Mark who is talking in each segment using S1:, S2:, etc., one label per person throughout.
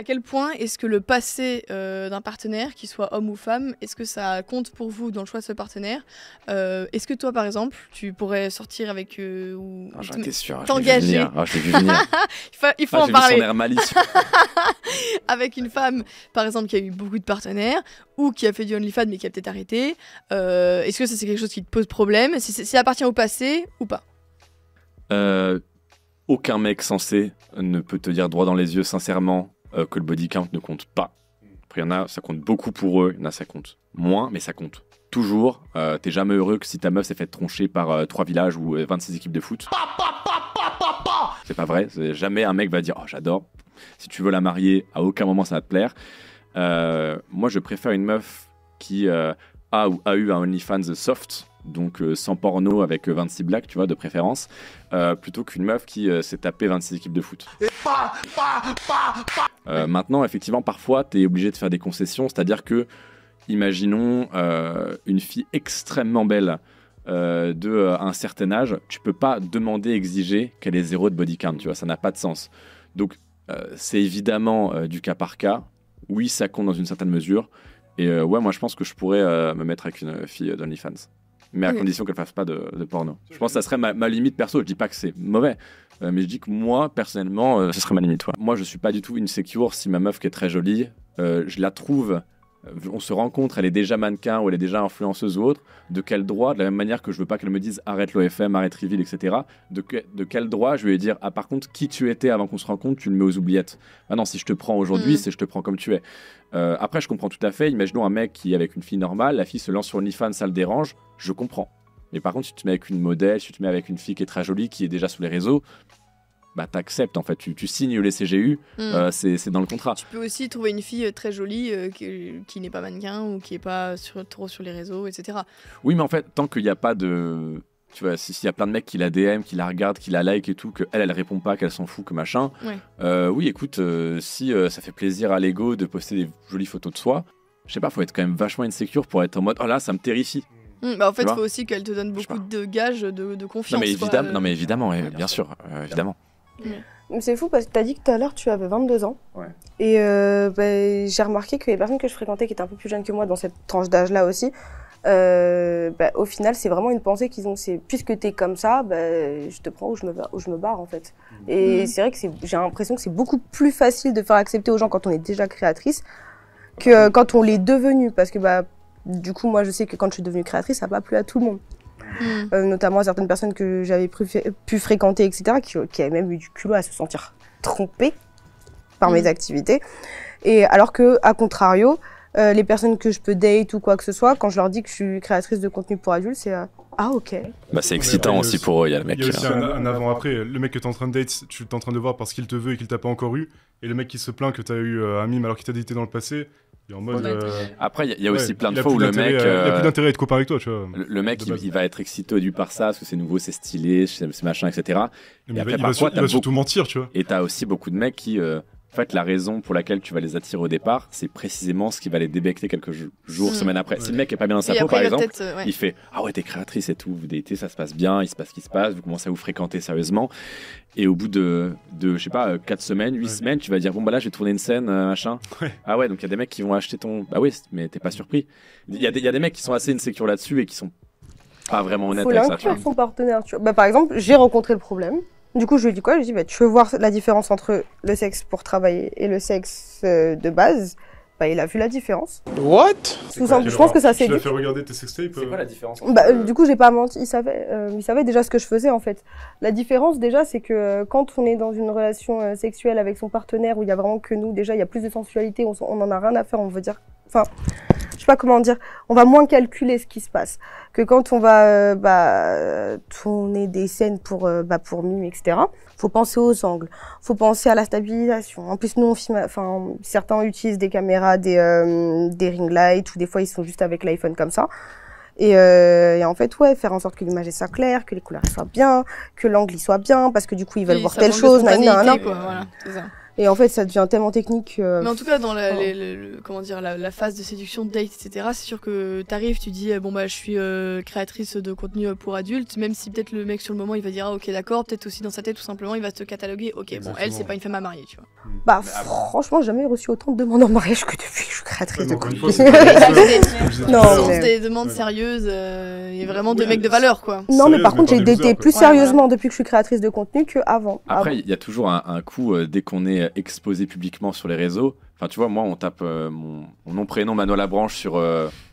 S1: À quel point est-ce que le passé d'un partenaire, qu'il soit homme ou femme, est-ce que ça compte pour vous dans le choix de ce partenaire? Est-ce que toi, par exemple, tu pourrais sortir avec ou
S2: J'en étais sûr,
S1: t'engager?
S2: Je l'ai vu venir.
S1: Il faut en parler.
S2: J'ai vu son air malicieux.
S1: Avec une femme, par exemple, qui a eu beaucoup de partenaires ou qui a fait du OnlyFans mais qui a peut-être arrêté. Est-ce que ça, c'est quelque chose qui te pose problème? Si ça appartient au passé ou pas?
S2: Aucun mec sensé ne peut te dire droit dans les yeux, sincèrement, que le body count ne compte pas. Après, il y en a, ça compte beaucoup pour eux, il y en a, ça compte moins, mais ça compte toujours. T'es jamais heureux que si ta meuf s'est fait troncher par 3 villages ou 26 équipes de foot. C'est pas vrai, jamais un mec va dire « Oh, j'adore ». Si tu veux la marier, à aucun moment ça va te plaire. Moi, je préfère une meuf qui a eu un OnlyFans soft, donc sans porno avec 26 blagues, tu vois, de préférence, plutôt qu'une meuf qui s'est tapé 26 équipes de foot. Maintenant, effectivement, parfois, tu es obligé de faire des concessions, c'est-à-dire que, imaginons une fille extrêmement belle d'un certain âge, tu peux pas demander, exiger qu'elle ait 0 de body count, tu vois, ça n'a pas de sens. Donc, c'est évidemment du cas par cas. Oui, ça compte dans une certaine mesure. Et ouais, moi, je pense que je pourrais me mettre avec une fille d'OnlyFans. Mais à condition qu'elle fasse pas de porno. Je pense que ça serait ma limite perso. Je dis pas que c'est mauvais. Mais je dis que moi, personnellement, ce serait ma limite. Ouais. Moi, je suis pas du tout insecure si ma meuf qui est très jolie, je la trouve... on se rencontre, elle est déjà mannequin ou elle est déjà influenceuse ou autre, de quel droit, de la même manière que je veux pas qu'elle me dise arrête l'OFM, arrête Reveal, etc. De quel droit je vais lui dire ah par contre qui tu étais avant qu'on se rencontre, tu le mets aux oubliettes. Ah non, si je te prends aujourd'hui, c'est je te prends comme tu es. Après je comprends tout à fait, imaginons un mec qui est avec une fille normale, la fille se lance sur OnlyFans, ça le dérange, je comprends. Mais par contre si tu te mets avec une modèle, si tu te mets avec une fille qui est très jolie, qui est déjà sur les réseaux, bah t'acceptes en fait, tu signes les CGU, c'est dans le contrat.
S1: Tu peux aussi trouver une fille très jolie qui n'est pas mannequin ou qui n'est pas trop sur les réseaux, etc.
S2: Oui, mais en fait, tant qu'il n'y a pas de... Tu vois, s'il y a plein de mecs qui la DM, qui la regardent, qui la like et tout, qu'elle répond pas, qu'elle s'en fout, que machin, oui, écoute, si ça fait plaisir à l'ego de poster des jolies photos de soi, je sais pas, faut être quand même vachement insécure pour être en mode, oh là, ça me terrifie.
S1: En fait, il faut aussi qu'elle te donne beaucoup de gages de confiance.
S2: Non, mais évidemment, bien sûr, évidemment.
S3: C'est fou parce que tu as dit que tout à l'heure tu avais 22 ans.
S2: Ouais.
S3: Et j'ai remarqué que les personnes que je fréquentais qui étaient un peu plus jeunes que moi dans cette tranche d'âge-là aussi, au final, c'est vraiment une pensée qu'ils ont. C'est puisque tu es comme ça, je te prends ou je me barre en fait. Et c'est vrai que j'ai l'impression que c'est beaucoup plus facile de faire accepter aux gens quand on est déjà créatrice que quand on l'est devenu. Parce que du coup, moi je sais que quand je suis devenue créatrice, ça n'a pas plu à tout le monde. Notamment à certaines personnes que j'avais pu fréquenter, etc., qui avaient même eu du culot à se sentir trompées par mes activités. Et alors que, à contrario, les personnes que je peux date ou quoi que ce soit, quand je leur dis que je suis créatrice de contenu pour adultes, c'est ah ok.
S2: C'est excitant aussi pour eux, il y a le mec.
S4: Il y a aussi un avant-après. Le mec que t'es en train de date, tu t'es en train de voir parce qu'il te veut et qu'il t'a pas encore eu. Et le mec qui se plaint que t'as eu un mime alors qu'il t'a daté dans le passé. En mode,
S2: après, il y a aussi plein de fois où le mec...
S4: il a plus d'intérêt à être copain avec toi, tu vois.
S2: Le mec, il va être excité au début par ça, parce que c'est nouveau, c'est stylé, c'est machin, etc.
S4: Et après, il va surtout mentir, tu vois.
S2: Et t'as aussi beaucoup de mecs qui... en fait, la raison pour laquelle tu vas les attirer au départ, c'est précisément ce qui va les débecter quelques jours, semaines après. Ouais. Si le mec est pas bien dans sa peau, par exemple, il fait « Ah ouais, t'es créatrice et tout, vous datez, ça se passe bien, il se passe ce qui se passe, vous commencez à vous fréquenter sérieusement. » Et au bout de je sais pas, 4 semaines, 8 semaines, tu vas dire « Bon, là, j'ai tourné une scène, machin. » Ah ouais, donc il y a des mecs qui vont acheter ton... Bah oui, mais t'es pas surpris. Il y a des mecs qui sont assez insécures là-dessus et qui sont pas vraiment honnêtes avec ça.
S3: Faut son partenaire, tu vois. Par exemple, j'ai rencontré le problème. Du coup, je lui ai dit quoi? Je lui ai dit, tu veux voir la différence entre le sexe pour travailler et le sexe de base? Il a vu la différence.
S5: What?
S3: Je pense que ça c'est.
S4: Tu l'as fait regarder tes sextapes?
S2: C'est quoi la différence?
S3: Du coup, j'ai pas menti. Il savait déjà ce que je faisais en fait. La différence déjà, c'est que quand on est dans une relation sexuelle avec son partenaire où il y a vraiment que nous, déjà, il y a plus de sensualité. On en a rien à faire. On veut dire. Enfin, je sais pas comment dire. On va moins calculer ce qui se passe que quand on va tourner des scènes pour mime, etc. Faut penser aux angles, faut penser à la stabilisation. En plus, nous, certains utilisent des caméras, des ring lights, ou des fois, ils sont juste avec l'iPhone comme ça. Et en fait, faire en sorte que l'image soit claire, que les couleurs soient bien, que l'angle soit bien, parce que du coup, ils veulent voir telle chose.
S1: Voilà, c'est ça.
S3: Et en fait, ça devient tellement technique.
S1: Mais en tout cas, dans
S3: Oh.
S1: comment dire, la phase de séduction, de date, etc., c'est sûr que t'arrives, tu dis, bon bah je suis créatrice de contenu pour adultes, même si peut-être le mec sur le moment il va dire, ah ok d'accord, peut-être aussi dans sa tête tout simplement il va te cataloguer, ok bon
S4: Exactement.
S1: elle c'est pas une femme à marier, tu vois.
S3: Bah,
S2: Mais après-
S3: franchement, j'ai jamais reçu autant de demandes en mariage que depuis que je suis créatrice de
S4: Encore une
S3: contenu.
S4: fois, c'est pas
S3: Non,
S1: Source
S3: mais-
S1: des demandes
S4: Ouais.
S1: sérieuses et vraiment de
S4: Ouais,
S1: mecs de valeur quoi.
S3: Non, mais par
S4: Sérieuse,
S3: contre,
S4: mais
S3: j'ai
S4: pas des
S3: daté
S4: losers,
S3: plus
S1: quoi.
S3: sérieusement depuis que je suis créatrice de contenu qu'avant.
S2: Après, il y a toujours un coup dès qu'on est exposé publiquement sur les réseaux. Enfin, tu vois, moi, on tape mon nom, prénom, Manuel Labranche sur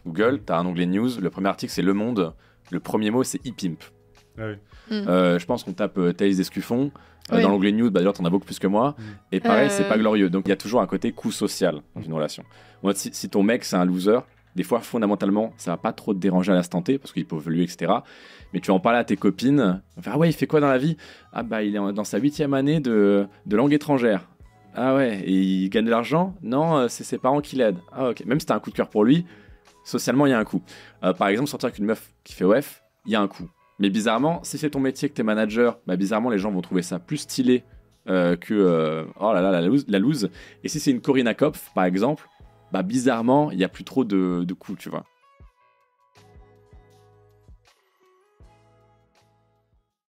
S2: Google. T'as un onglet news. Le premier article, c'est Le Monde. Le premier mot, c'est e-pimp.
S4: Ah oui.
S2: Je pense qu'on tape Thaïs Descuffon.
S1: Oui.
S2: Dans l'onglet news, bah, d'ailleurs, t'en as beaucoup plus que moi.
S4: Mm.
S2: Et pareil,
S1: Euh.
S2: c'est pas glorieux. Donc, il y a toujours un côté coût social dans une relation. Moi, si ton mec, c'est un loser, des fois, fondamentalement, ça va pas trop te déranger à l'instant T parce qu'il peut évoluer, etc. Mais tu vas en parler à tes copines. On va faire, ah ouais, il fait quoi dans la vie? Ah bah, il est dans sa 8e année de langue étrangère. Ah ouais, et il gagne de l'argent? Non, c'est ses parents qui l'aident. Ah ok, même si t'as un coup de cœur pour lui, socialement, il y a un coût. Par exemple, sortir avec une meuf qui fait OF, il y a un coût. Mais bizarrement, si c'est ton métier, que t'es manager, bah bizarrement, les gens vont trouver ça plus stylé que oh là là, la loose. Et si c'est une Corinna Kopf, par exemple, bah bizarrement, il y a plus trop de coûts, tu vois.